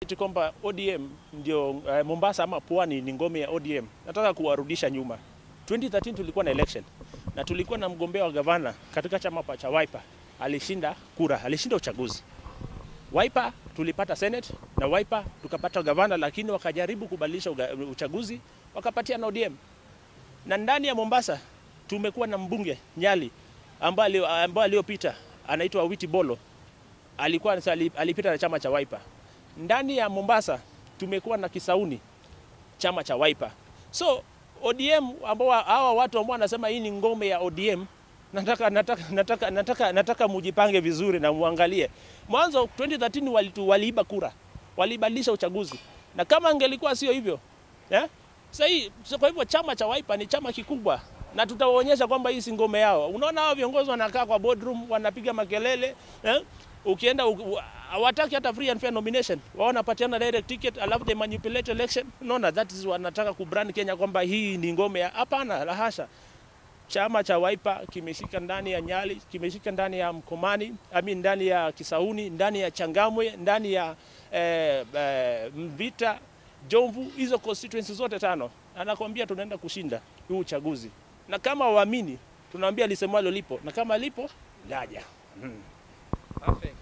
Kwamba ODM ndio Mombasa ama Pwani ni ngome ya ODM. Nataka kuwarudisha nyuma. 2013 tulikuwa na election na tulikuwa na mgombea wa gavana katika chama cha Wiper. Alishinda kura, alishinda uchaguzi. Wiper tulipata Senate na Wiper tukapata gavana, lakini wakajaribu kubadilisha uchaguzi wakapatia na ODM. Na ndani ya Mombasa tumekuwa na mbunge Nyali ambaye aliyopita anaitwa Witi Bolo. Alipita na chama cha Wiper. Ndani ya Mombasa tumekuwa na Kisauni chama cha Wiper. So ODM ambao hawa watu ambao wanasema hii ni ngome ya ODM, nataka mujipange vizuri na muangalie. Mwanzo 2013 waliiba kura, walibadilisha uchaguzi. Na kama angelikuwa sio hivyo, kwa hivyo chama cha Wiper ni chama kikubwa na tutawaonyesha kwamba hii si ngome yao. Unaona hao viongozi wanakaa kwa boardroom wanapiga makelele, ukienda hawataki hata free and fair nomination. Wao wanapatiana direct ticket, alafu they manipulate election. Unaona, that is wanataka kubrand Kenya kwamba hii ni ngome ya. Hapana, la hasha. Chama cha Wiper kimeshika ndani ya Nyali, kimeshika ndani ya Mkomani, ndani ya Kisauni, ndani ya Changamwe, ndani ya Mvita, Jomvu, hizo constituencies zote 5. Anakuambia tunaenda kushinda huu uchaguzi. Na kama waamini, tunaambia lisemwalo lipo, na kama lipo laja. Perfect.